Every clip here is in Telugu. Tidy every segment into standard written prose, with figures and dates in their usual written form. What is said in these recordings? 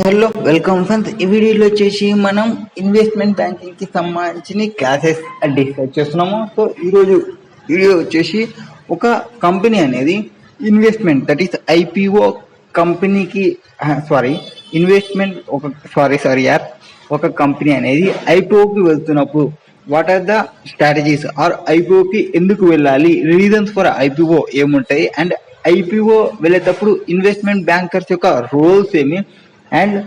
Hello welcome friends. ఈ వీడియోలో వచ్చేసి మనం ఇన్వెస్ట్మెంట్ బ్యాంకింగ్ కి సంబంధించిన క్లాసెస్ డిస్కస్ చేస్తున్నాము. సో ఈరోజు వీడియో వచ్చేసి ఒక కంపెనీ అనేది ఇన్వెస్ట్మెంట్ దట్ ఈస్ ఐపీఓ కంపెనీకి ఇన్వెస్ట్మెంట్ ఒక కంపెనీ అనేది ఐపీఓకి వెళ్తున్నప్పుడు what are the strategies or ఐపీఓకి ఎందుకు వెళ్ళాలి, రీజన్స్ ఫర్ ఐపీఓ ఏముంటాయి, అండ్ ఐపీఓ వెళ్ళేటప్పుడు ఇన్వెస్ట్మెంట్ బ్యాంకర్స్ యొక్క రోల్స్ ఏమి, అండ్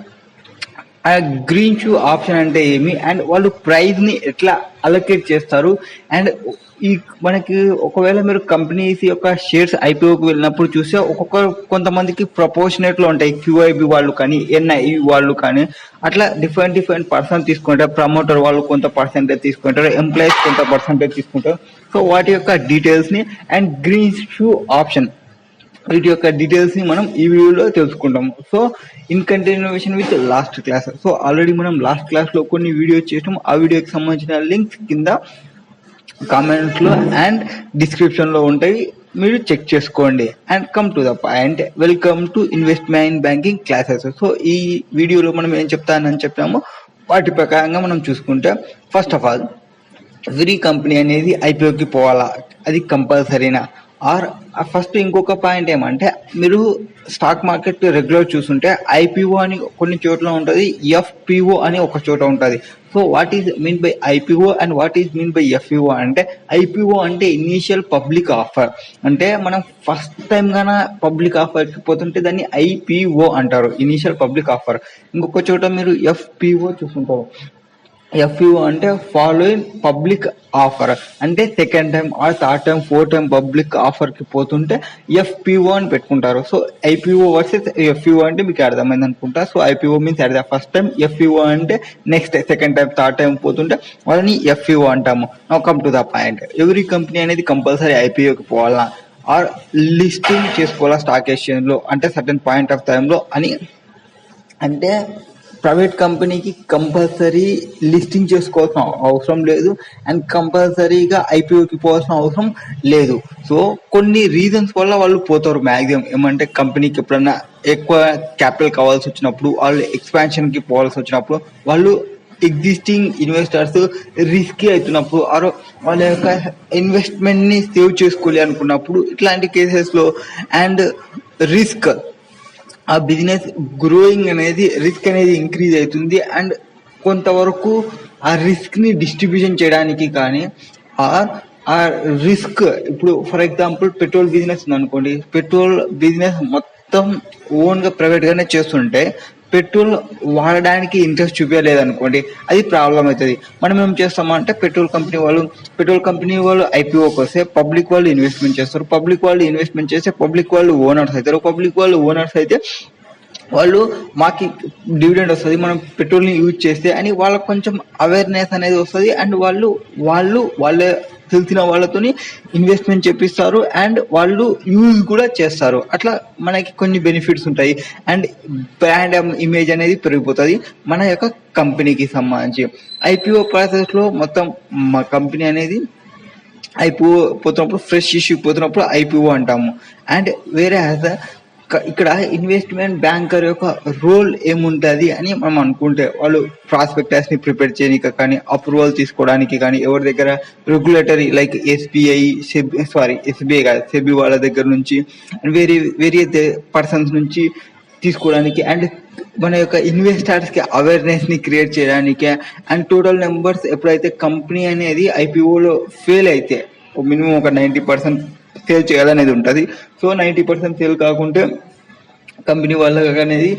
ఆ గ్రీన్ షూ ఆప్షన్ అంటే ఏమి, అండ్ వాళ్ళు ప్రైజ్ ని ఎట్లా అలొకేట్ చేస్తారు, అండ్ ఈ మనకి ఒకవేళ మీరు కంపెనీస్ యొక్క షేర్స్ ఐపీఓకి వెళ్ళినప్పుడు చూస్తే కొంతమందికి ప్రపోర్షనేట్ లో ఉంటాయి. క్యూఐబి వాళ్ళు కానీ, ఎన్ఐఈ వాళ్ళు కానీ, అట్లా డిఫరెంట్ పర్సన్ తీసుకుంటారు. ప్రమోటర్ వాళ్ళు కొంత పర్సెంటేజ్ తీసుకుంటారు, ఎంప్లాయీస్ కొంత పర్సెంటేజ్ తీసుకుంటారు. సో వాటి యొక్క డీటెయిల్స్ ని అండ్ గ్రీన్ షూ ఆప్షన్ వీటి యొక్క డీటెయిల్స్ ని మనం ఈ వీడియోలో తెలుసుకుంటాము. So in continuation with last class. So already మనం లాస్ట్ క్లాస్ లో కొన్ని వీడియోస్ చేసాము. ఆ వీడియోకి సంబంధించిన లింక్స్ కింద కామెంట్స్ లో అండ్ డిస్క్రిప్షన్ లో ఉంటాయి, మీరు చెక్ చేసుకోండి. And come to the point, welcome to investment banking classes. So ఈ వీడియోలో మనం ఏం చెప్తానని చెప్పాము వాటి ప్రకారంగా మనం చూసుకుంటే, first of all every company అనేది ఐపీఓకి పోవాలా, అది కంపల్సరీనా? ఆర్ ఫస్ట్ ఇంకొక పాయింట్ ఏమంటే, మీరు స్టాక్ మార్కెట్ రెగ్యులర్ చూస్తుంటే ఐపీఓ అని కొన్ని చోట్ల ఉంటుంది, ఎఫ్పిఓ అని ఒక చోట ఉంటుంది. So what is mean by IPO and what is mean by FPO అంటే, ఐపీఓ అంటే ఇనీషియల్ పబ్లిక్ ఆఫర్, అంటే మనం ఫస్ట్ టైం గాన పబ్లిక్ ఆఫర్కి పోతుంటే దాన్ని ఐపీఓ అంటారు, ఇనీషియల్ పబ్లిక్ ఆఫర్. ఇంకొక చోట మీరు ఎఫ్పిఓ చూస్తుంటారు. ఎఫ్పిఓ అంటే ఫాలోయింగ్ పబ్లిక్ ఆఫర్, అంటే second time or third time fourth time public offer కి పోతుంటే ఎఫ్పిఓ అని పెట్టుకుంటారు. సో ఐపీఓ వర్సెస్ ఎఫ్పిఓ అంటే మీకు అర్థమైంది అనుకుంటా. So IPO means at the first time, FPO అంటే next second time third time పోతుంటే వాళ్ళని ఎఫ్పిఓ అంటాము. Now come to the point, every company అనేది కంపల్సరీ ఐపీఓకి పోవాలా ఆర్ లిస్టింగ్ చేసుకోవాలా స్టాక్ ఎక్స్చేంజ్ లో, అంటే సర్టెన్ పాయింట్ ఆఫ్ టైం లో అని. అంటే ప్రైవేట్ కంపెనీకి కంపల్సరీ లిస్టింగ్ చేసుకోవాల్సిన అవసరం లేదు, అండ్ కంపల్సరీగా ఐపీఓకి పోవాల్సిన అవసరం లేదు. సో కొన్ని రీజన్స్ వల్ల వాళ్ళు పోతారు మ్యాక్సిమం. ఏమంటే కంపెనీకి ఎప్పుడన్నా ఎక్కువ క్యాపిటల్ కావాల్సి వచ్చినప్పుడు, వాళ్ళు ఎక్స్పాన్షన్ కి పోవాల్సి వచ్చినప్పుడు, వాళ్ళు ఎగ్జిస్టింగ్ ఇన్వెస్టర్స్ రిస్కీ అవుతున్నప్పుడు, ఆర్ వాళ్ళ యొక్క ఇన్వెస్ట్మెంట్ ని సేవ్ చేసుకోవాలి అనుకున్నప్పుడు, ఇట్లాంటి కేసెస్ లో అండ్ రిస్క్ ఆ బిజినెస్ గ్రోయింగ్ అనేది రిస్క్ అనేది ఇంక్రీజ్ అవుతుంది. అండ్ కొంతవరకు ఆ రిస్క్ ని డిస్ట్రిబ్యూషన్ చేయడానికి కానీ, ఆ రిస్క్ ఇప్పుడు ఫర్ ఎగ్జాంపుల్ పెట్రోల్ బిజినెస్ ఉంది అనుకోండి, పెట్రోల్ బిజినెస్ మొత్తం ఓన్ గా ప్రైవేట్ గానే చేస్తుంటే పెట్రోల్ వాడడానికి ఇంట్రెస్ట్ చూపించలేదనుకోండి, అది ప్రాబ్లం అవుతుంది. మనం ఏం చేస్తామంటే, పెట్రోల్ కంపెనీ వాళ్ళు ఐపీఓకి వస్తే పబ్లిక్ వాళ్ళు ఇన్వెస్ట్మెంట్ చేస్తారు, పబ్లిక్ వాళ్ళు ఇన్వెస్ట్మెంట్ చేస్తే పబ్లిక్ వాళ్ళు ఓనర్స్ అవుతారు, పబ్లిక్ వాళ్ళు ఓనర్స్ అయితే వాళ్ళు మాకి డివిడెండ్ వస్తుంది మనం పెట్రోల్ ని యూజ్ చేస్తే అని వాళ్ళకి కొంచెం అవేర్నెస్ అనేది వస్తుంది. అండ్ వాళ్ళ తెలిసిన వాళ్ళతోని ఇన్వెస్ట్మెంట్ చేపిస్తారు, అండ్ వాళ్ళు యూజ్ కూడా చేస్తారు. అట్లా మనకి కొన్ని బెనిఫిట్స్ ఉంటాయి, అండ్ బ్రాండ్ ఇమేజ్ అనేది పెరిగిపోతుంది మన యొక్క కంపెనీకి సంబంధించి. ఐపీఓ ప్రాసెస్ లో మొత్తం మా కంపెనీ అనేది ఐపీఓ పోతున్నప్పుడు, ఫ్రెష్ ఇష్యూ పోతున్నప్పుడు ఐపీఓ అంటాము. అండ్ వేరే ఇక్కడ ఇన్వెస్ట్మెంట్ బ్యాంకర్ యొక్క రోల్ ఏముంటది అని మనం అనుకుంటే, వాళ్ళు ప్రాస్పెక్టస్ ని ప్రిపేర్ చేయడానికి కానీ, అప్రూవల్ తీసుకోవడానికి కానీ, ఎవరి దగ్గర రెగ్యులేటరీ లైక్ ఎస్బీఐ కాదు సెబీ వాళ్ళ దగ్గర నుంచి, వేరే పర్సన్స్ నుంచి తీసుకోవడానికి, అండ్ మన యొక్క ఇన్వెస్టర్స్ కి అవేర్నెస్ ని క్రియేట్ చేయడానికి, అండ్ టోటల్ నెంబర్స్ ఎప్పుడైతే కంపెనీ అనేది ఐపీఓలో ఫెయిల్ అయితే మినిమం ఒక 90% సేల్ చేయాలనేది ఉంటుంది. సో 90% సేల్ కాకుంటే కంపెనీ వాళ్ళకి అనేది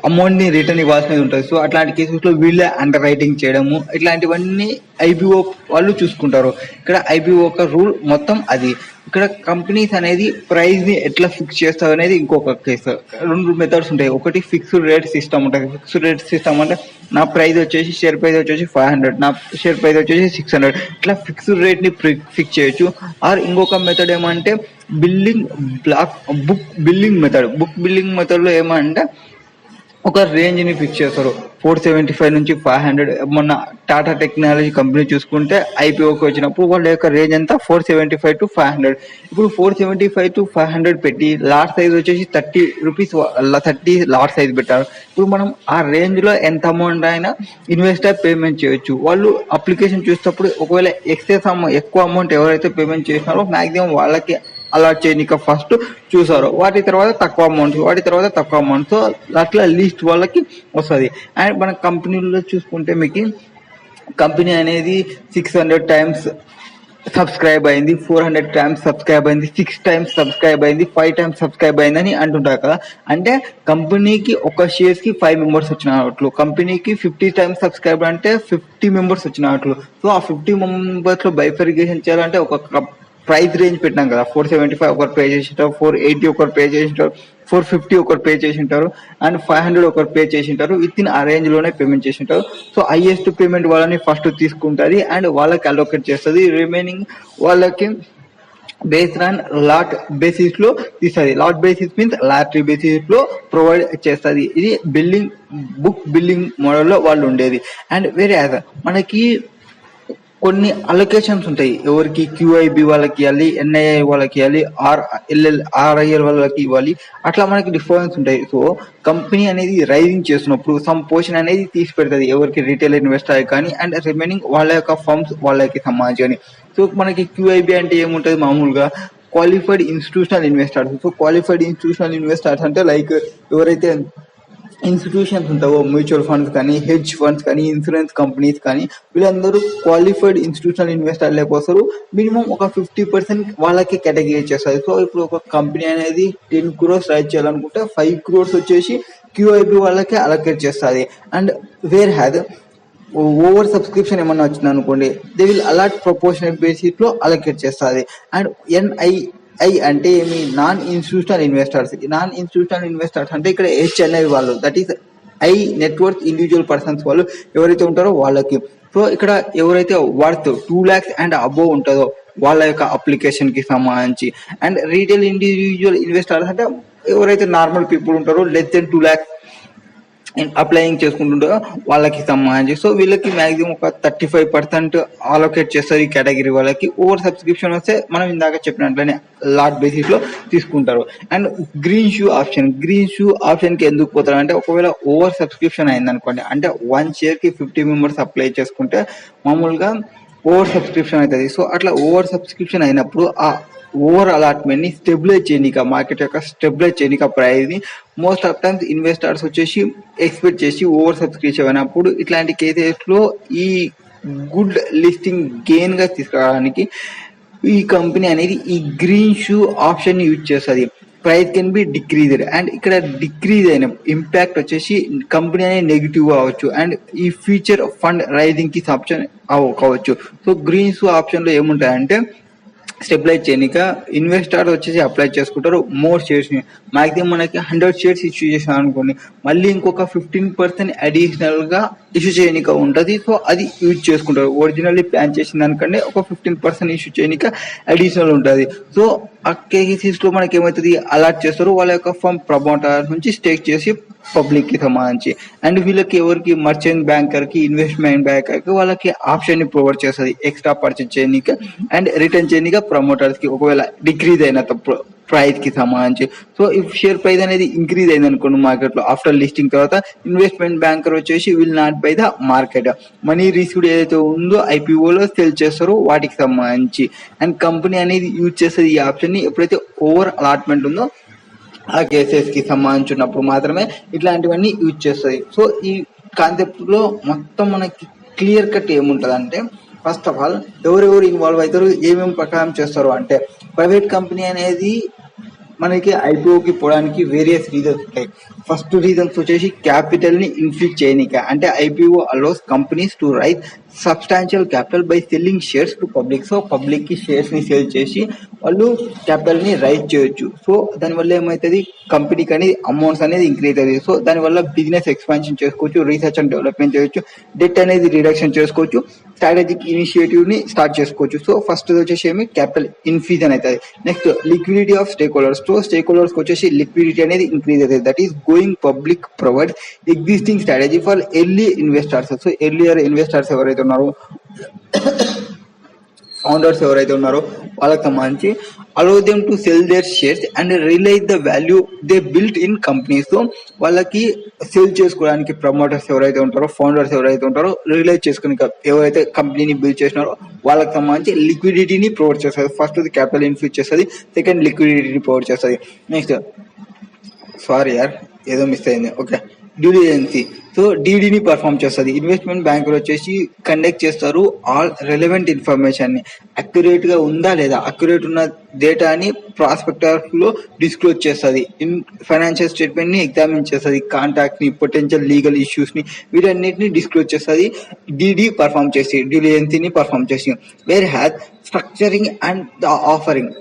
అమౌంట్ ని రిటర్న్ ఇవ్వాల్సినది ఉంటుంది. సో అట్లాంటి కేసెస్ లో వీళ్ళే అండర్ రైటింగ్ చేయడము, ఇట్లాంటివన్నీ ఐపీఓ వాళ్ళు చూసుకుంటారు. ఇక్కడ ఐపీఓ యొక్క రూల్ మొత్తం అది. ఇక్కడ కంపెనీస్ అనేది ప్రైస్ ని ఎట్లా ఫిక్స్ చేస్తారు అనేది ఇంకొక కేసు. 2 మెథడ్స్ ఉంటాయి. ఒకటి ఫిక్స్డ్ రేట్ సిస్టమ్ ఉంటుంది. ఫిక్స్డ్ రేట్ సిస్టమ్ అంటే నా ప్రైస్ వచ్చేసి షేర్ ప్రైస్ వచ్చేసి 500, నా షేర్ ప్రైస్ వచ్చేసి 600, ఇట్లా ఫిక్స్డ్ రేట్ ని ఫిక్స్ చేయొచ్చు. ఆర్ ఇంకొక మెథడ్ ఏమంటే బుక్ బిల్లింగ్ మెథడ్ లో ఏమంటే ఒక రేంజ్ని ఫిక్స్ చేస్తారు. 475 నుంచి 500. మొన్న టాటా టెక్నాలజీ కంపెనీ చూసుకుంటే ఐపీఓకి వచ్చినప్పుడు వాళ్ళ యొక్క రేంజ్ అంతా 475 to 500. ఇప్పుడు 475 to 500 పెట్టి లాట్ సైజ్ వచ్చేసి ₹30 30 లాట్ సైజ్ పెట్టారు. ఇప్పుడు మనం ఆ రేంజ్ లో ఎంత అమౌంట్ అయినా ఇన్వెస్టర్ పేమెంట్ చేయొచ్చు. వాళ్ళు అప్లికేషన్ చూసేటప్పుడు ఒకవేళ ఎక్కువ అమౌంట్ ఎవరైతే పేమెంట్ చేసినారో మాక్సిమం వాళ్ళకి అలాట్ చేయనిక ఫస్ట్ చూసారు, వాటి తర్వాత తక్కువ అమౌంట్, సో అట్లా లీస్ట్ వాళ్ళకి వస్తుంది. అండ్ మన కంపెనీలో చూసుకుంటే మీకు కంపెనీ అనేది 600 times సబ్స్క్రైబ్ అయింది, 400 times సబ్స్క్రైబ్ అయింది, 6 times సబ్స్క్రైబ్ అయింది, 5 times సబ్స్క్రైబ్ అయిందని అంటుంటారు కదా. అంటే కంపెనీకి ఒక షేర్స్ కి 5 members వచ్చినట్లు, కంపెనీకి 50 times సబ్స్క్రైబ్ అంటే 50 members వచ్చినట్లు. సో ఆ 50 members లో బైఫర్గేషన్ చేయాలంటే ఒక ప్రైస్ రేంజ్ పెట్టినాం కదా. 475 ఒకరు పే చేసింటారు, 480 ఒకరు పే చేసింటారు, 450 ఒకరు పే చేసింటారు, అండ్ 500 ఒకరు పే చేసింటారు. విత్ ఇన్ ఆ రేంజ్ లోనే పేమెంట్ చేసింటారు. సో హైయెస్ట్ పేమెంట్ వాళ్ళని ఫస్ట్ తీసుకుంటుంది అండ్ వాళ్ళకి అలోకేట్ చేస్తుంది. రిమైనింగ్ వాళ్ళకి బేస్డ్ ఆన్ లాట్ బేసిస్ లో తీస్తుంది. Lot basis means lottery basis లో ప్రొవైడ్ చేస్తుంది. ఇది బిల్లింగ్ మోడల్ లో వాళ్ళు ఉండేది. అండ్ వేరే మనకి కొన్ని అలొకేషన్స్ ఉంటాయి. ఎవరికి క్యూఐబి వాళ్ళకి ఇవ్వాలి, ఎన్ఐఐ వాళ్ళకి ఇవ్వాలి, ఆర్ఐఎల్ వాళ్ళకి ఇవ్వాలి. అట్లా మనకి డిఫరెన్స్ ఉంటాయి. సో కంపెనీ అనేది రైజింగ్ చేస్తున్నప్పుడు సమ్ పోర్షన్ అనేది తీసి పెడుతుంది ఎవరికి, రీటైల్ ఇన్వెస్టర్ కానీ అండ్ రిమైనింగ్ వాళ్ళ యొక్క ఫర్మ్స్ వాళ్ళకి సంబంధించి. సో మనకి క్యూఐబి అంటే ఏముంటుంది, మామూలుగా qualified institutional investors. So qualified institutional investors అంటే లైక్ ఎవరైతే ఇన్స్టిట్యూషన్స్ ఉంటావో, మ్యూచువల్ ఫండ్స్ కానీ, హెడ్జ్ ఫండ్స్ కానీ, ఇన్సూరెన్స్ కంపెనీస్ కానీ, వీళ్ళందరూ క్వాలిఫైడ్ ఇన్స్టిట్యూషనల్ ఇన్వెస్టర్లకు వస్తారు. మినిమం ఒక 50% వాళ్ళకి కేటగిరీ చేస్తారు. సో ఇప్పుడు ఒక కంపెనీ అనేది 10 crores రైజ్ చేయాలనుకుంటే 5 crores వచ్చేసి క్యూఐబి వాళ్ళకి అలొకేట్ చేస్తుంది. And where has over subscription ఏమన్నా వచ్చింది అనుకోండి, they will allot proportional basis లో అలొకేట్ చేస్తుంది. అండ్ ఎన్ఐఐ అంటే ఏమి, నాన్ ఇన్స్టిట్యూషనల్ ఇన్వెస్టర్స్ అంటే ఇక్కడ హెచ్ఎన్ఐ వాళ్ళు, that is high network individual persons వాళ్ళు ఎవరైతే ఉంటారో వాళ్ళకి. సో ఇక్కడ ఎవరైతే వర్త్ 2 lakhs అండ్ అబోవ్ ఉంటుందో వాళ్ళ యొక్క అప్లికేషన్ కి సంబంధించి. అండ్ రీటైల్ ఇండివిజువల్ ఇన్వెస్టర్స్ అంటే ఎవరైతే నార్మల్ పీపుల్ ఉంటారో లెస్ దెన్ 2 lakhs అప్లయింగ్ చేసుకుంటుంటారో వాళ్ళకి సంబంధించి. సో వీళ్ళకి మాక్సిమం ఒక 35% అలొకేట్ చేస్తారు ఈ కేటగిరీ వాళ్ళకి. ఓవర్ సబ్స్క్రిప్షన్ వస్తే మనం ఇందాక చెప్పినట్లనే లాట్ బేసిస్ లో తీసుకుంటారు. అండ్ గ్రీన్ షూ ఆప్షన్ కి ఎందుకు పోతారు అంటే, ఒకవేళ ఓవర్ సబ్స్క్రిప్షన్ అయింది అనుకోండి, అంటే 1 share కి 50 members అప్లై చేసుకుంటే మామూలుగా ఓవర్ సబ్స్క్రిప్షన్ అవుతుంది. సో అట్లా ఓవర్ సబ్స్క్రిప్షన్ అయినప్పుడు ఆ ఓవర్ అలాట్మెంట్ ని స్టెబిలైజ్ చేయనిక, మార్కెట్ యొక్క స్టెబిలైజ్ చేయనిక ప్రైస్ ని మోస్ట్ ఆఫ్ టైమ్స్ ఇన్వెస్టర్స్ వచ్చేసి ఎక్స్పెక్ట్ చేసి ఓవర్ సబ్స్క్రిప్షన్ అయినప్పుడు ఇట్లాంటి కేసెస్ లో ఈ గుడ్ లిస్టింగ్ గెయిన్ గా తీసుకురావడానికి ఈ కంపెనీ అనేది ఈ గ్రీన్ షూ ఆప్షన్ ని యూజ్ చేస్తుంది. Price can be decreased. And ఇక్కడ డిక్రీజ్ అయిన ఇంపాక్ట్ వచ్చేసి కంపెనీ అనేది నెగిటివ్ కావచ్చు, అండ్ ఈ ఫ్యూచర్ ఫండ్ రైజింగ్ కి ఆప్షన్ కావచ్చు. సో గ్రీన్ షూ ఆప్షన్ లో ఏముంటాయంటే, స్టెబిలైజ్ చేయనిక ఇన్వెస్టర్ వచ్చేసి అప్లై చేసుకుంటారు మోర్ షేర్స్ ని. మాక్సిమం మనకి 100 shares ఇష్యూ చేసాం అనుకోండి, మళ్ళీ ఇంకొక 15% అడిషనల్ గా ఇష్యూ చేయనిక ఉంటది. సో అది యూజ్ చేసుకుంటారు. ఒరిజినల్లీ ప్లాన్ చేసిన దానికంటే ఒక 15% ఇష్యూ చేయనిక అడిషనల్ ఉంటుంది. సో ఆ కేసెస్ లో మనకి ఏమవుతుంది, అలాట్ చేస్తారు వాళ్ళ యొక్క ఫర్మ్ ప్రమోటర్ నుంచి స్టేక్ చేసి పబ్లిక్ కి సంబంధించి. అండ్ వీళ్ళకి ఎవరికి, మర్చెంట్ బ్యాంకర్ కి, ఇన్వెస్ట్మెంట్ బ్యాంకర్ కి వాళ్ళకి ఆప్షన్ ని ప్రొవైడ్ చేస్తుంది ఎక్స్ట్రా పర్చేజ్ చేయనిక అండ్ రిటర్న్ చేయనిక ప్రమోటర్స్ కి, ఒకవేళ డిక్రీజ్ అయిన ప్రైస్ కి సంబంధించి. సో ఇఫ్ షేర్ ప్రైస్ అనేది ఇంక్రీజ్ అయింది అనుకోండి మార్కెట్ లో ఆఫ్టర్ లిస్టింగ్ తర్వాత, ఇన్వెస్ట్మెంట్ బ్యాంకర్ వచ్చేసి will not by the market, money received ఏదైతే ఉందో ఐపీఓలో సెల్ చేస్తారో వాటికి సంబంధించి. అండ్ కంపెనీ అనేది యూజ్ చేస్తుంది ఈ ఆప్షన్ ని ఎప్పుడైతే ఓవర్ అలాట్మెంట్ ఉందో ఆ కేసెస్ కి సంబంధించినప్పుడు మాత్రమే ఇట్లాంటివన్నీ యూజ్ చేస్తుంది. సో ఈ కాన్సెప్ట్ లో మొత్తం మనకి క్లియర్ కట్ ఏముంటది అంటే, ఫస్ట్ ఆఫ్ ఆల్ ఎవరెవరు ఇన్వాల్వ్ అవుతారు, ఏమేమి ప్రకారం చేస్తారు అంటే, ప్రైవేట్ కంపెనీ అనేది మనకి ఐపీఓకి పోవడానికి వేరియస్ రీజన్స్ ఉంటాయి. ఫస్ట్ రీజన్స్ వచ్చేసి క్యాపిటల్ ని ఇన్ఫ్యూజ్ చేయనిక, అంటే IPO allows companies to raise substantial capital by selling shares to public. So public కి షేర్స్ ని సేల్ చేసి వాళ్ళు క్యాపిటల్ ని రైజ్ చేయొచ్చు. సో దానివల్ల ఏమవుతుంది, కంపెనీకి అనేది అమౌంట్స్ అనేది ఇంక్రీజ్ అవుతుంది. సో దానివల్ల బిజినెస్ ఎక్స్పాన్షన్ చేసుకోవచ్చు, రీసెర్చ్ అండ్ డెవలప్మెంట్ చేయొచ్చు, డెట్ అనేది రిడక్షన్ చేసుకోవచ్చు, స్ట్రాటజిక్ ఇనిషియేటివ్ ని స్టార్ట్ చేసుకోవచ్చు. సో ఫస్ట్ వచ్చేసి ఏమి క్యాపిటల్ ఇన్ఫ్యూజన్ అవుతుంది. Next liquidity of stakeholders. So stakeholders వచ్చేసి లిక్విడిటీ అనేది ఇంక్రీజ్ అవుతుంది. That is going public provide existing strategy for early investors. So earlier investors ఎవరైతే ఉన్నారో, ఫౌండర్స్ ఎవరైతే ఉన్నారో వాళ్ళకి సంబంధించి allow them to sell their shares and realise the value they built in companies. So వాళ్ళకి సేల్ చేసుకోవడానికి ప్రమోటర్స్ ఎవరైతే ఉంటారో, ఫౌండర్స్ ఎవరైతే ఉంటారో, రియలైజ్ చేసుకుని ఎవరైతే కంపెనీని బిల్డ్ చేసినారో వాళ్ళకి సంబంధించి లిక్విడిటీని ప్రొవైడ్ చేస్తుంది. ఫస్ట్ క్యాపిటల్ ఇన్ఫ్యూజ్ చేస్తుంది, సెకండ్ లిక్విడిటీని ప్రొవైడ్ చేస్తుంది. నెక్స్ట్ సారీ యార్ ఏదో మిస్ అయింది. Okay, due diligence. సో డీడీని పర్ఫామ్ చేస్తుంది. ఇన్వెస్ట్మెంట్ బ్యాంకులు వచ్చేసి కండక్ట్ చేస్తారు ఆల్ రెలవెంట్ ఇన్ఫర్మేషన్ ని, అక్యురేట్ గా ఉందా లేదా, అక్యురేట్ ఉన్న డేటాని ప్రాస్పెక్టర్ లో డిస్క్లోజ్ చేస్తుంది, ఇన్ ఫైనాన్షియల్ స్టేట్మెంట్ ని ఎగ్జామిన్ చేస్తుంది, కాంటాక్ట్ ని, పొటెన్షియల్ లీగల్ ఇష్యూస్ ని, వీటన్నిటిని డిస్క్లోజ్ చేస్తుంది. డీడీ పర్ఫామ్ చేసి, డిలిజెన్సీని పర్ఫామ్ చేసి. Where has structuring and the offering.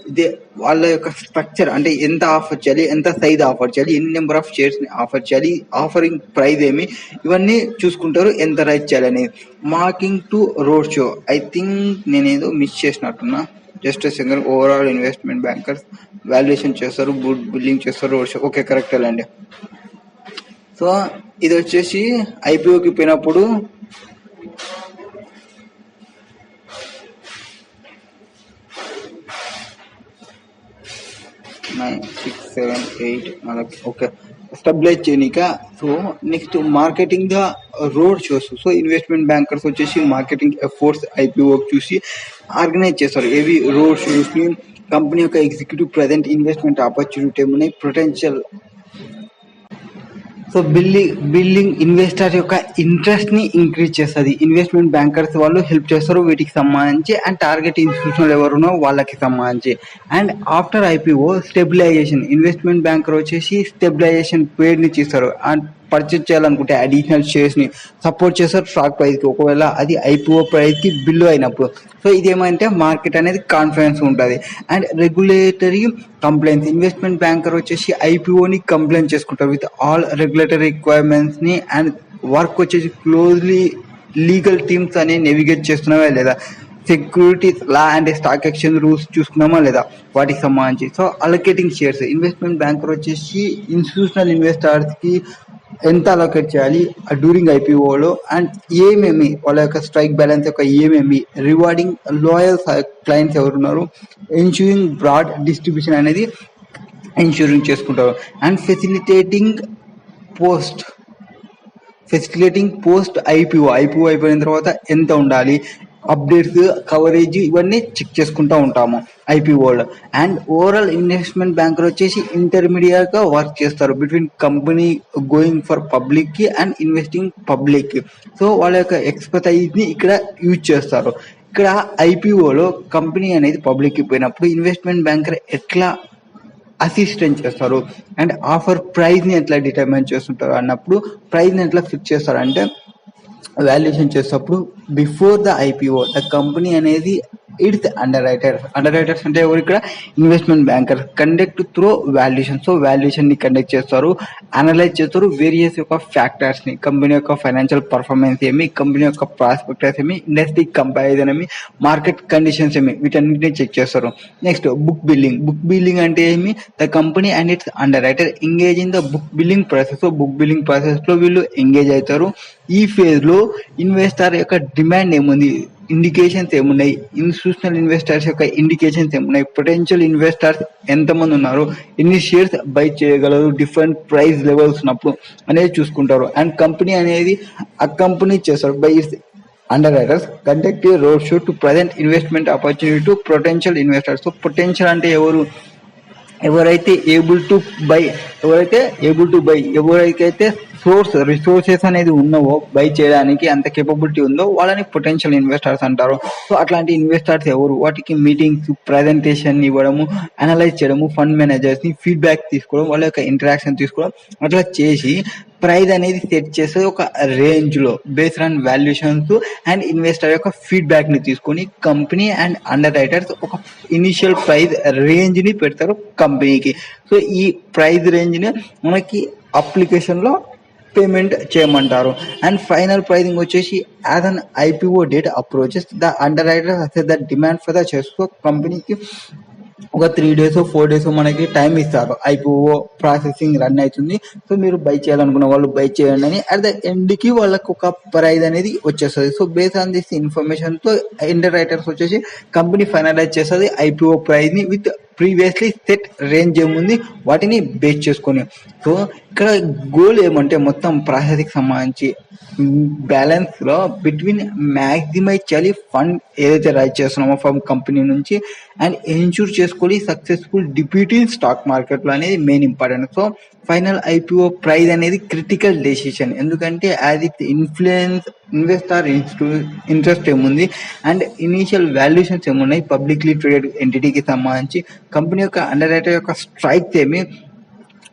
వాళ్ళ యొక్క స్ట్రక్చర్ అంటే ఎంత ఆఫర్ చేయాలి, ఎంత సైజ్ ఆఫర్ చేయాలి, ఎన్ని నెంబర్ ఆఫ్ షేర్స్ ని ఆఫర్ చేయాలి, ఆఫరింగ్ ప్రైస్ ఏమి, ఇవన్నీ చూసుకుంటారు, ఎంత రైజ్ చేయాలని. Marking to road show. I think నేనేదో మిస్ చేసినట్టున్నా, just single. Overall investment bankers valuation చేస్తారు, గుడ్ బిల్లింగ్ చేస్తారు, రోడ్ షో. ఓకే, కరెక్ట్ అండి. సో ఇది వచ్చేసి ఐపీఓకి పోయినప్పుడు నైన్ 6 7 8 మనకి ఓకే స్టెబిలైజ్ చేయనిక. So next marketing the road shows. So investment bankers వచ్చేసి మార్కెటింగ్ ఎఫర్ట్స్ ఐపీఓ చూసి ఆర్గనైజ్ చేస్తారు. ఏవి రోడ్ షోస్ ని, కంపెనీ యొక్క ఎగ్జిక్యూటివ్ ప్రజెంట్ ఇన్వెస్ట్మెంట్ ఆపర్చునిటీ ఏమున్నాయి, పొటెన్షియల్. సో బిల్డింగ్ ఇన్వెస్టర్ యొక్క ఇంట్రెస్ట్ ని ఇంక్రీజ్ చేస్తుంది. ఇన్వెస్ట్మెంట్ బ్యాంకర్స్ వాళ్ళు హెల్ప్ చేస్తారు వీటికి సంబంధించి, అండ్ టార్గెట్ ఇన్స్టిట్యూషనల్ ఎవరునో వాళ్ళకి సంబంధించి. And after IPO stabilisation. Investment banker వచ్చేసి స్టెబిలైజేషన్ పీరియడ్ ని చేస్తారు, అండ్ పర్చేజ్ చేయాలనుకుంటే అడిషనల్ షేర్స్ ని సపోర్ట్ చేస్తారు స్టాక్ ప్రైస్ కి, ఒకవేళ అది ఐపీఓ ప్రైస్ కి బిల్లు అయినప్పుడు. సో ఇదేమంటే మార్కెట్ అనేది కాన్ఫిడెన్స్ ఉంటుంది. And regulatory complaints. Investment banker వచ్చేసి ఐపీఓని కంప్లైంట్ చేసుకుంటారు విత్ ఆల్ రెగ్యులేటరీ రిక్వైర్మెంట్స్ ని, అండ్ వర్క్ వచ్చేసి క్లోజ్లీ లీగల్ టీమ్స్ అని నెవిగేట్ చేస్తున్నావా లేదా, securities law and stock exchange rules చూసుకున్నామా లేదా వాటికి సంబంధించి. So allocating shares. Investment banker వచ్చేసి ఇన్స్టిట్యూషనల్ ఇన్వెస్టర్స్ కి ఎంత అలొకేట్ చేయాలి డ్యూరింగ్ ఐపీఓలో, అండ్ ఏమేమి వాళ్ళ యొక్క స్ట్రైక్ బ్యాలెన్స్ యొక్క ఏమేమి, రివార్డింగ్ లాయల్ క్లయింట్స్ ఎవరున్నారు, ఇన్సూరింగ్ బ్రాడ్ డిస్ట్రిబ్యూషన్ అనేది ఇన్సూరింగ్ చేసుకుంటారు. అండ్ ఫెసిలిటేటింగ్ పోస్ట్ ఐపీఓ అయిపోయిన తర్వాత ఎంత ఉండాలి, అప్డేట్స్, కవరేజ్, ఇవన్నీ చెక్ చేసుకుంటూ ఉంటాము ఐపీఓలో. అండ్ ఓవరాల్ ఇన్వెస్ట్మెంట్ బ్యాంకర్ వచ్చేసి ఇంటర్మీడియట్ గా వర్క్ చేస్తారు between company going for public కి అండ్ ఇన్వెస్టింగ్ పబ్లిక్ కి. సో వాళ్ళ యొక్క ఎక్స్పర్టైజ్ ని ఇక్కడ యూజ్ చేస్తారు. ఇక్కడ ఐపీఓలో కంపెనీ అనేది పబ్లిక్ కి పోయినప్పుడు ఇన్వెస్ట్మెంట్ బ్యాంకర్ ఎట్లా అసిస్టెంట్ చేస్తారు, అండ్ ఆఫర్ ప్రైస్ ని ఎట్లా డిటర్మైన్ చేస్తుంటారు అన్నప్పుడు, ప్రైస్ ని ఎట్లా ఫిక్స్ చేస్తారంటే వాల్యుయేషన్ చేసేటప్పుడు before the IPO the company అనేది ఇట్స్ అండర్ రైటర్స్ అంటే ఎవరు ఇక్కడ, investment banker conduct through valuation. So valuation ని కండక్ట్ చేస్తారు, అనలైజ్ చేస్తారు వేరియస్ యొక్క ఫ్యాక్టర్స్ ని, కంపెనీ యొక్క ఫైనాన్షియల్ పర్ఫార్మెన్స్ ఏమి, కంపెనీ యొక్క ప్రాస్పెక్టర్స్ ఏమి, ఇండస్ట్రీ కంపారిజన్ ఏమి, మార్కెట్ కండిషన్స్ ఏమి, వీటన్నిటిని చెక్ చేస్తారు. నెక్స్ట్ బుక్ బిల్లింగ్ అంటే ఏమి, the company and it's under writer engage in the book billing process. So book billing process లో వీళ్ళు ఎంగేజ్ అవుతారు. ఈ ఫేజ్ లో ఇన్వెస్టర్ యొక్క డిమాండ్ ఏముంది, ఇండికేషన్స్ ఏమున్నాయి, ఇన్స్టిట్యూషనల్ ఇన్వెస్టర్స్ యొక్క ఇండికేషన్స్ ఏమున్నాయి, పొటెన్షియల్ ఇన్వెస్టర్స్ ఎంతమంది ఉన్నారు, ఎన్ని షేర్స్ బై చేయగలరు డిఫరెంట్ ప్రైస్ లెవెల్స్ ఉన్నప్పుడు అనేది చూసుకుంటారు. అండ్ కంపెనీ అనేది అకంపెనీ చేస్తారు by it's under writers conduct A road show to present investment opportunity to potential investors. So potential అంటే ఎవరైతే ఏబుల్ టు బై, ఎవరైతే రిసోర్సెస్ అనేది ఉన్నవో బై చేయడానికి అంత కేపబిలిటీ ఉందో వాళ్ళని పొటెన్షియల్ ఇన్వెస్టర్స్ అంటారు. సో అట్లాంటి ఇన్వెస్టర్స్ ఎవరు, వాటికి మీటింగ్స్, ప్రజెంటేషన్ ఇవ్వడము, అనలైజ్ చేయడము, ఫండ్ మేనేజర్స్ ని ఫీడ్బ్యాక్ తీసుకోవడం, వాళ్ళ యొక్క ఇంటరాక్షన్ తీసుకోవడం, అట్లా చేసి ప్రైజ్ అనేది సెట్ చేస్తే ఒక రేంజ్ లో based on valuations and investor యొక్క ఫీడ్బ్యాక్ ని తీసుకొని కంపెనీ అండ్ అండర్ రైటర్స్ ఒక ఇనిషియల్ ప్రైజ్ రేంజ్ ని పెడతారు కంపెనీకి. సో ఈ ప్రైజ్ రేంజ్ ని మనకి అప్లికేషన్ లో పేమెంట్ చేయమంటారు. అండ్ ఫైనల్ ప్రైజింగ్ వచ్చేసి as an IPO date approaches the under writer assess the demand for the shares. So కంపెనీకి ఒక 3 days 4 days మనకి టైం ఇస్తారు. ఐపీఓ ప్రాసెసింగ్ రన్ అవుతుంది, సో మీరు బై చేయాలనుకున్న వాళ్ళు బై చేయండి అని అట్ ద ఎండ్ కి వాళ్ళకి ఒక ప్రైజ్ అనేది వచ్చేస్తుంది. So base on this information తో అండర్ రైటర్స్ వచ్చేసి కంపెనీ ఫైనలైజ్ చేస్తుంది ఐపీఓ ప్రైజ్ ని విత్ ప్రీవియస్లీ సెట్ రేంజ్ ఏముంది వాటిని బేస్ చేసుకొని. సో ఇక్కడ గోల్ ఏమంటే మొత్తం ప్రాసెస్కి సంబంధించి బ్యాలెన్స్ లో బిట్వీన్ మ్యాక్సిమైజ్ చేయాలి ఫండ్ ఏదైతే రైజ్ చేస్తున్నామో ఫ్రమ్ కంపెనీ నుంచి అండ్ ఎన్ష్యూర్ చేసుకోవాలి సక్సెస్ఫుల్ డిప్యూటీ స్టాక్ మార్కెట్ లో అనేది main important. So final IPO price అనేది క్రిటికల్ డెసిషన్, ఎందుకంటే as it influence investor interest ఏముంది అండ్ ఇనీషియల్ వాల్యుయేషన్స్ ఏమున్నాయి పబ్లిక్లీ ట్రేడెడ్ ఎంటిటీకి సంబంధించి, కంపెనీ యొక్క అండర్ రైటర్ యొక్క స్ట్రైక్స్ ఏమి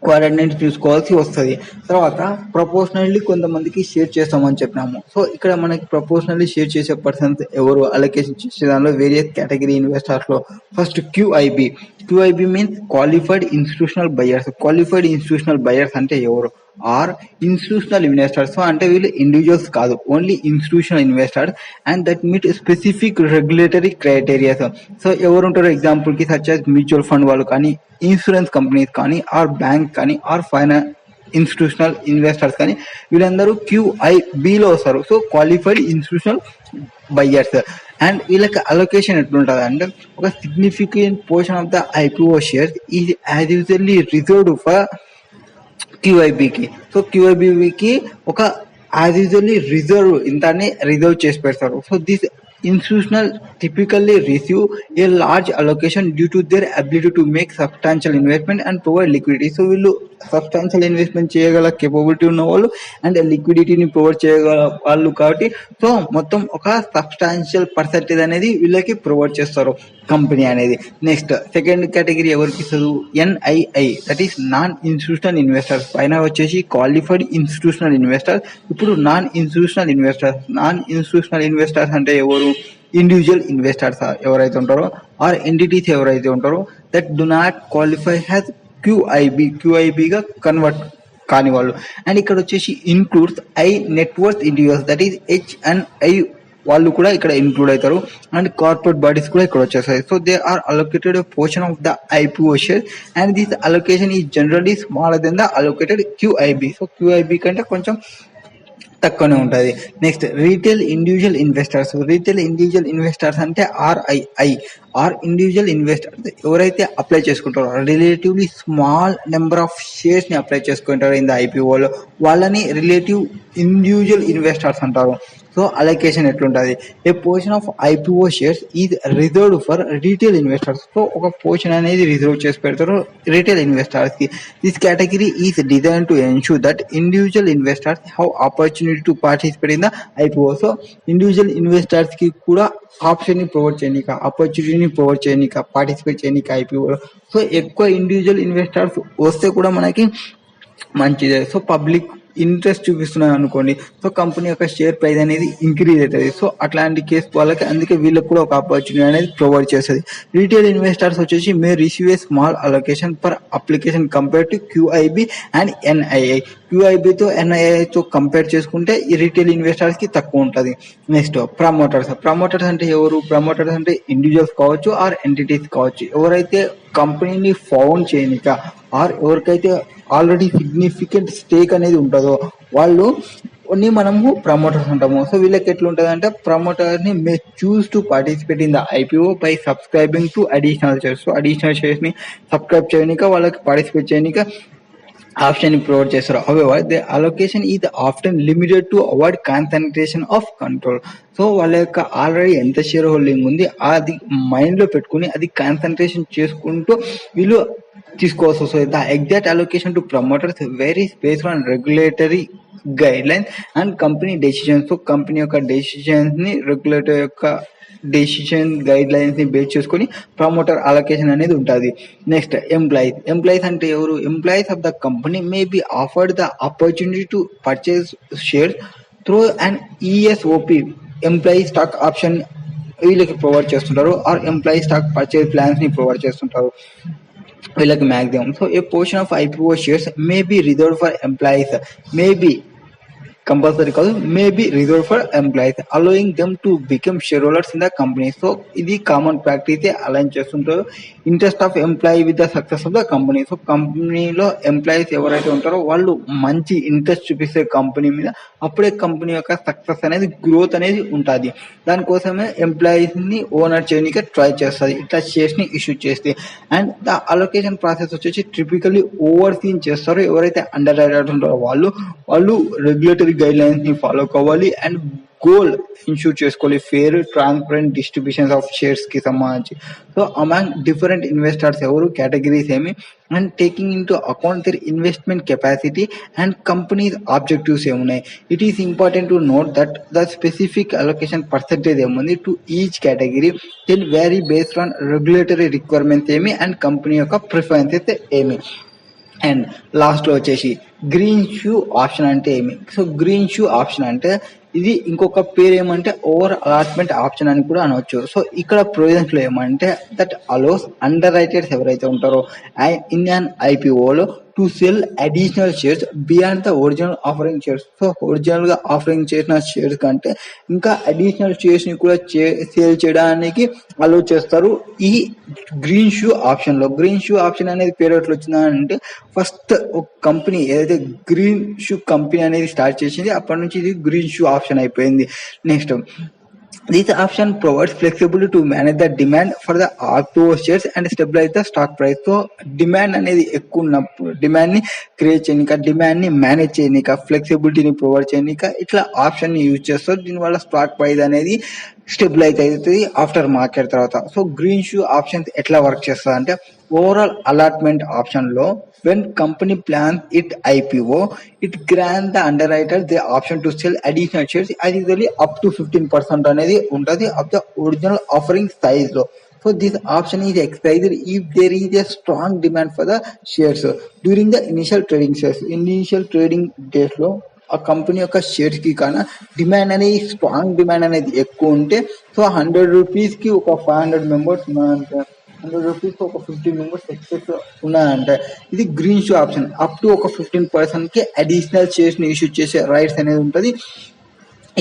వాటన్నింటి చూసుకోవాల్సి వస్తుంది. తర్వాత ప్రపోర్షనల్లీ కొంతమందికి షేర్ చేస్తామని చెప్పినాము. సో ఇక్కడ మనకి ప్రపోర్షనల్లీ షేర్ చేసే పర్సన్స్ ఎవరు, అలొకేషన్ చేసే దానిలో వేరియస్ కేటగిరీ ఇన్వెస్టర్స్ లో first QIB means qualified institutional buyers. Qualified institutional buyers అంటే ఎవరు? Are institutional investors. సో అంటే వీళ్ళు ఇండివిజువల్స్ కాదు, only institutional investors and that meet specific regulatory criterias. So ఎవరు ఉంటారు ఎగ్జాంపుల్ కి సచ్ as మ్యూచువల్ ఫండ్ వాళ్ళు కానీ, ఇన్సూరెన్స్ కంపెనీస్ కానీ, ఆర్ బ్యాంక్ కానీ, ఆర్ ఫైనాన్స్ ఇన్స్టిట్యూషనల్ ఇన్వెస్టర్స్ కానీ, వీళ్ళందరూ క్యూఐబిలో వస్తారు. So qualified institutional buyers. And వీళ్ళకి అలొకేషన్ ఎట్లుంటుంది అంటే ఒక significant portion of the IPO shares is as usually reserved for క్యూఐబికి. సో క్యూఐబికి ఒక యాజ్ యూజువల్లీ ఇంతాన్ని రిజర్వ్ చేసి పెడతారు. So this institutional typically receive a large allocation due to their ability to make substantial investment and provide liquidity. So వీళ్ళు సబ్స్టాన్షియల్ ఇన్వెస్ట్మెంట్ చేయగల కేపబిలిటీ ఉన్న వాళ్ళు అండ్ లిక్విడిటీని ప్రొవైడ్ చేయగల వాళ్ళు కాబట్టి సో మొత్తం ఒక సబ్స్టాన్షియల్ పర్సెంటేజ్ అనేది వీళ్ళకి ప్రొవైడ్ చేస్తారు కంపెనీ అనేది. నెక్స్ట్ సెకండ్ కేటగిరీ ఎవరికి ఇస్తారు? NII, that is non institutional investors. పైన వచ్చేసి క్వాలిఫైడ్ ఇన్స్టిట్యూషనల్ ఇన్వెస్టర్స్, ఇప్పుడు నాన్ ఇన్స్టిట్యూషనల్ ఇన్వెస్టర్స్ అంటే ఎవరు? ఇండివిజువల్ ఇన్వెస్టర్స్ ఎవరైతే ఉంటారో ఆర్ ఎంటిటీస్ ఎవరైతే ఉంటారో that do not qualify has క్యూఐబిగా కన్వర్ట్ కాని వాళ్ళు. అండ్ ఇక్కడ వచ్చేసి includes high net worth individuals, that is HNI వాళ్ళు కూడా ఇక్కడ ఇంక్లూడ్ అవుతారు అండ్ కార్పొరేట్ బాడీస్ కూడా ఇక్కడ వచ్చేస్తాయి. So they are allocated portion of the IPO share and this allocation is generally smaller than the allocated QIB. So QIB కంటే కొంచెం తక్కువనే ఉంటుంది. నెక్స్ట్ రీటైల్ ఇండివిజువల్ ఇన్వెస్టర్స్ అంటే ఆర్ఐఐ, ఆర్ ఇండివిజువల్ ఇన్వెస్టర్స్ ఎవరైతే అప్లై చేసుకుంటారో relatively small number of shares ని అప్లై చేసుకుంటారు ఇన్ ద ఐపీఓలో, వాళ్ళని రిలేటివ్ ఇండివిజువల్ ఇన్వెస్టర్స్ అంటారు. సో అలొకేషన్ ఎట్లుంటుంది? A portion of IPO shares is reserved for retail investors. So ఒక పోర్షన్ అనేది రిజర్వ్ చేసి పెడతారు రీటైల్ ఇన్వెస్టర్స్ కి. This category is design to ensure that individual investors have opportunity to participate in the IPO. So individual investors కి కూడా ఆప్షన్ ని ప్రొవైడ్ చేయనిక, ఆపర్చునిటీని ప్రొవైడ్ చేయనిక, పార్టిసిపేట్ చేయనిక ఐపీఓలో. సో ఎక్కువ ఇండివిజువల్ ఇన్వెస్టర్స్ వస్తే కూడా మనకి మంచిదే. సో పబ్లిక్ ఇంట్రెస్ట్ చూపిస్తున్నారు అనుకోండి, సో కంపెనీ యొక్క షేర్ ప్రైస్ అనేది ఇంక్రీజ్ అవుతుంది. సో అట్లాంటి కేసు వాళ్ళకి అందుకే వీళ్ళకి కూడా ఒక ఆపర్చునిటీ అనేది ప్రొవైడ్ చేస్తుంది. రీటైల్ ఇన్వెస్టర్స్ వచ్చేసి may receive a small allocation per application compare to QIB and NII. క్యూఐబితో ఎన్ఐఐతో కంపేర్ చేసుకుంటే ఈ రీటైల్ ఇన్వెస్టర్స్ కి తక్కువ ఉంటుంది. నెక్స్ట్ ప్రమోటర్స్ అంటే ఎవరు? ప్రమోటర్స్ అంటే ఇండివిజువల్స్ కావచ్చు ఆర్ ఎంటిటీస్ కావచ్చు, ఎవరైతే కంపెనీని ఫౌండ్ చేయనిక ఆర్ ఎవరికైతే ఆల్రెడీ సిగ్నిఫికెంట్ స్టేక్ అనేది ఉంటుందో వాళ్ళు మనము ప్రమోటర్స్ అంటాము. సో వీళ్ళకి ఎట్లుంటుంది అంటే ప్రమోటర్ ని may choose to participate in the IPO by subscribing to additional shares. So additional shares ని సబ్స్క్రైబ్ చేయనిక, వాళ్ళకి పార్టిసిపేట్ చేయనిక ఆప్షన్ ని ప్రొవైడ్ చేస్తారు. However the allocation is often limited to avoid concentration of control. So వాళ్ళ యొక్క ఆల్రెడీ ఎంత షేర్ హోల్డింగ్ ఉంది అది మైండ్ లో పెట్టుకుని అది కాన్సన్ట్రేషన్ చేసుకుంటూ వీళ్ళు తీసుకోవాల్సి వస్తుంది. The exact allocation to promoters varies based on regulatory guidelines and company decisions. So company యొక్క డెసిషన్స్ ని రెగ్యులేటర్ యొక్క డెసిషన్ గైడ్ లైన్స్ ని బేస్ చేసుకొని ప్రమోటర్ అలొకేషన్ అనేది ఉంటుంది. నెక్స్ట్ ఎంప్లాయీస్ అంటే ఎవరు? Employees of the company may be offered the opportunity to purchase share through and ESOP employee stock option వీళ్ళకి ప్రొవైడ్ చేస్తుంటారు, or employee stock purchase plans ని ప్రొవైడ్ చేస్తుంటారు వీళ్ళకి maximum. So a portion of IPO shares may be reserve for employees, may be compulsory కాదు, may be reserve for employees allowing them to become shareholders in the company. So ఇది కామన్ ప్రాక్టీస్ అలైన్ చేస్తుంటారు. Interest of employee with the success of the company. So కంపెనీలో ఎంప్లాయీస్ ఎవరైతే ఉంటారో వాళ్ళు మంచి ఇంట్రెస్ట్ చూపిస్తే కంపెనీ మీద, అప్పుడే కంపెనీ యొక్క సక్సెస్ అనేది గ్రోత్ అనేది ఉంటుంది. దానికోసమే ఎంప్లాయీస్ ని ఓనర్ చేయడానికి ట్రై చేస్తుంది ఇట్లా షేర్స్ ని ఇష్యూ చేస్తే. అండ్ ద అలొకేషన్ ప్రాసెస్ వచ్చేసి ట్రిపికల్లీ ఓవర్ సీన్ చేస్తారో ఎవరైతే అండర్ రైటర్స్ ఉంటారో వాళ్ళు రెగ్యులేటరీ గైడ్ లైన్స్ ని ఫాలో కావాలి అండ్ గోల్ ఇన్షూర్ చేసుకోవాలి fair transparent distribution of shares కి సంబంధించి. సో అమాంగ్ డిఫరెంట్ ఇన్వెస్టర్స్ ఎవరు, కేటగిరీస్ ఏమి, and taking into account their investment capacity and companies objectives ఏమున్నాయి. It is important to note that the specific allocation percentage ఏముంది to each category can vary based on regulatory requirements ఏమి అండ్ కంపెనీ యొక్క ప్రిఫరెన్సెస్ ఏమి. అండ్ లాస్ట్ లో వచ్చేసి గ్రీన్ షూ ఆప్షన్ అంటే ఏమి? సో గ్రీన్ షూ ఆప్షన్ అంటే ఇది ఇంకొక పేరు ఏమంటే ఓవర్ అలాట్మెంట్ ఆప్షన్ అని కూడా అనవచ్చు. సో ఇక్కడ ప్రొవిజన్స్ లో ఏమంటే దట్ అలోస్ అండర్ రైటర్స్ ఎవరైతే ఉంటారో ఇన్ అన్ ఐపీఓలో to sell additional shares beyond the original offering shares. So original గా ఆఫరింగ్ చేసిన షేర్స్ కంటే ఇంకా అడిషనల్ షేర్స్ ని కూడా సేల్ చేయడానికి అలో చేస్తారు ఈ గ్రీన్ షూ ఆప్షన్ లో. గ్రీన్ షూ ఆప్షన్ అనేది పేరు ఎట్లా వచ్చిందా అంటే ఫస్ట్ ఒక కంపెనీ ఏదైతే గ్రీన్ షూ కంపెనీ అనేది స్టార్ట్ చేసింది అప్పటి నుంచి ఇది గ్రీన్ షూ ఆప్షన్ అయిపోయింది. Next this option provides flexibility to manage the demand for the IPO shares and stabilize the stock price. So demand అనేది ఎక్కువ ఉన్నప్పుడు డిమాండ్ ని క్రియేట్ చేయనిక, డిమాండ్ ని మేనేజ్ చేయనిక, ఫ్లెక్సిబిలిటీని ప్రొవైడ్ చేయనిక ఇట్లా ఆప్షన్ ని యూజ్ చేస్తారు. దీనివల్ల స్టాక్ ప్రైస్ అనేది స్టెబిలైజ్ అవుతుంది ఆఫ్టర్ మార్కెట్ తర్వాత. సో గ్రీన్ షూ ఆప్షన్స్ ఎట్లా వర్క్ చేస్తుంది అంటే ఓవరాల్ అలాట్మెంట్ ఆప్షన్ లో when company plans it IPO, it grants the underwriter the option to sell additional shares as usually up to 15% అనేది ఉంటుంది of the original offering size లో. So this option is exercised if there is a strong demand for the shares during the initial trading shares. Initial trading days లో ఆ కంపెనీ యొక్క షేర్స్ కి కన్నా డిమాండ్ అనేది స్ట్రాంగ్ డిమాండ్ అనేది ఎక్కువ ఉంటే, సో 100 రూపీస్ కి ఒక 500 మెంబర్స్ ఉన్నారంటే 100 రూపీస్ ఒక 15 మెంబర్స్ ఎక్సెస్ ఉన్నాయంటే ఇది green shoe option. Up to ఒక 15% కి అడిషనల్ షేర్స్ ని ఇష్యూ చేసే రైట్స్ అనేది ఉంటుంది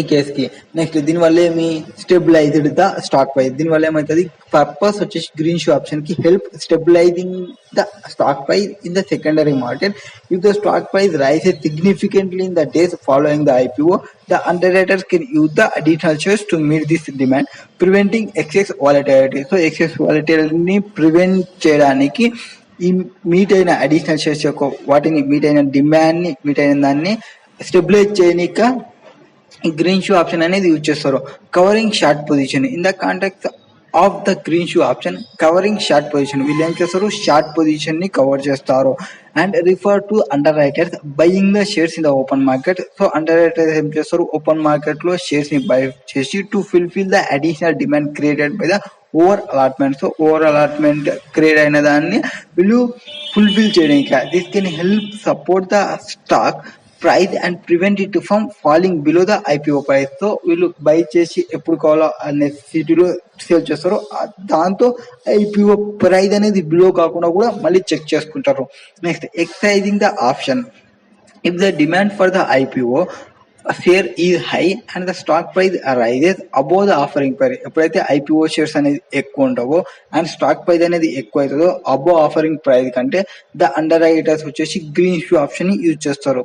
ఈ కేస్ కి. నెక్స్ట్ దీనివల్ల ఏమి స్టెబిలైజ్డ్ ద స్టాక్ ప్రైస్. దీనివల్ల ఏమవుతుంది పర్పస్ వచ్చేసి గ్రీన్ షూ ఆప్షన్ కి help stabilising the stock price in the secondary market. If the stock price rises significantly in the days following the IPO, the underwriters can use the additional shares to meet this demand preventing excess volatility. So excess వాలటిలిటీని ప్రివెంట్ చేయడానికి ఈ మీట్ అయిన అడిషనల్ షేర్స్ యొక్క వాటిని మీట్ అయిన డిమాండ్ ని మీట్ అయిన దాన్ని స్టెబిలైజ్ చేయనిక గ్రీన్ షూ ఆప్షన్ అనేది యూజ్ చేస్తారు. Covering short position in the contact of the green shoe option, covering short position వీళ్ళు ఏం చేస్తారు షార్ట్ పొజిషన్ ని కవర్ చేస్తారు. And refer to under writers buying the shares in the open market. So under writers ఏం చేస్తారు ఓపెన్ మార్కెట్ లో షేర్స్ ని బై చేసి to fulfil the additional demand created by the over allotment. So over allotment create అయిన దాన్ని వీళ్ళు ఫుల్ఫిల్ చేయడానికి this can help support the stock price and prevent it from falling below the IPO price. So వీళ్ళు బై చేసి ఎప్పుడు కావాలో అనే సిటీలో సేల్ చేస్తారు, దాంతో ఐపీఓ ప్రైస్ అనేది బిలో కాకుండా కూడా మళ్ళీ చెక్ చేసుకుంటారు. Next exercising the option if the demand for the IPO share is high and the stock price rises above the offering price. ఎప్పుడైతే ఐపీఓ షేర్స్ అనేది ఎక్కువ ఉంటావో అండ్ స్టాక్ ప్రైస్ అనేది ఎక్కువ అవుతుందో అబోవ్ ఆఫరింగ్ ప్రైస్ కంటే ద అండర్ రైటర్స్ వచ్చేసి గ్రీన్ షూ ఆప్షన్ ని యూజ్ చేస్తారు.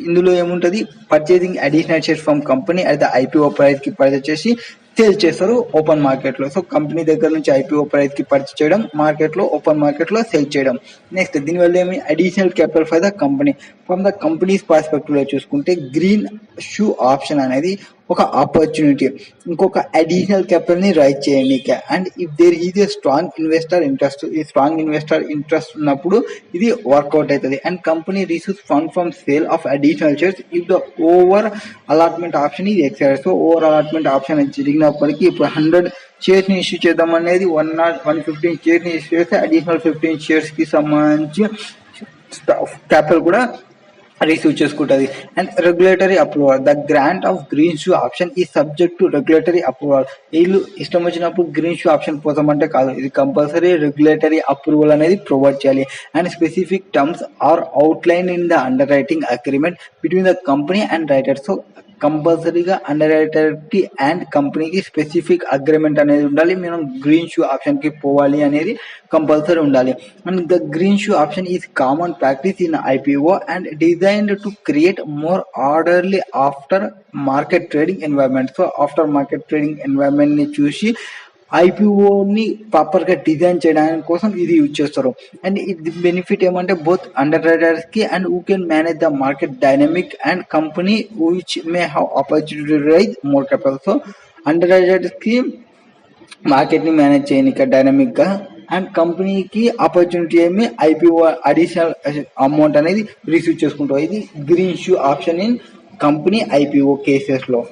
ఇందులో ఏముంటది purchasing additional shares from company at the IPO price కి పర్చేస్ చేసి సేల్ చేస్తారు ఓపెన్ మార్కెట్ లో. సో కంపెనీ దగ్గర నుంచి ఐపీఓ ప్రైస్ కి పర్చేస్ చేయడం, మార్కెట్ లో ఓపెన్ మార్కెట్ లో సేల్ చేయడం. నెక్స్ట్ దీనివల్ల ఏమి additional capital for the company. From the company's perspective లో చూసుకుంటే గ్రీన్ షూ ఆప్షన్ అనేది ఒక ఆపర్చునిటీ, ఇంకొక అడిషనల్ క్యాపిటల్ ని రైజ్ చేయండి. And if there is a strong investor interest, ఈ స్ట్రాంగ్ ఇన్వెస్టర్ ఇంట్రెస్ట్ ఉన్నప్పుడు ఇది వర్కౌట్ అవుతుంది. And company receives fund from sale of additional shares if the over allotment option ఇది ఎక్సైడ్. సో ఓవర్ అలాట్మెంట్ ఆప్షన్ జరిగినప్పటికీ ఇప్పుడు 100 షేర్స్ ని ఇష్యూ చేద్దాం అనేది 115 షేర్స్ ని ఇష్యూ చేస్తే అడిషనల్ 15 షేర్స్ కి సంబంధించి క్యాపిటల్ కూడా రిసీవ్ చేసుకుంటుంది. And regulatory approval, the grant of green shoe option ఈ సబ్జెక్ట్ టు రెగ్యులేటరీ అప్రూవల్. వీళ్ళు ఇష్టం వచ్చినప్పుడు గ్రీన్ షూ ఆప్షన్ కోసం అంటే కాదు, ఇది కంపల్సరీ రెగ్యులేటరీ అప్రూవల్ అనేది ప్రొవైడ్ చేయాలి. And specific terms are outline in the underwriting agreement between the company and writer. So కంపల్సరీగా అండర్ రైటర్ కి అండ్ కంపెనీకి స్పెసిఫిక్ అగ్రిమెంట్ అనేది ఉండాలి. మనం గ్రీన్ షూ ఆప్షన్ కి పోవాలి అనేది కంపల్సరీ ఉండాలి. And the green shoe option is common practice in IPO and designed to create more orderly after market trading environment. So after market trading environment ని చూసి ఐపీఓని ప్రాపర్ గా డిజైన్ చేయడానికి కోసం ఇది యూజ్ చేస్తారు. అండ్ ఇది బెనిఫిట్ ఏమంటే బోత్ అండర్ రైటర్స్ కి and who can manage the market dynamic and company which may have opportunity rise more capital. So underwriters కి మార్కెట్ ని మేనేజ్ చేయడానికి డైనమిక్ గా, అండ్ కంపెనీకి ఆపర్చునిటీ ఏమి ఐపీఓ అడిషనల్ అమౌంట్ అనేది రిసీవ్ చేసుకుంటారు. ఇది green shoe option in company IPO cases లో.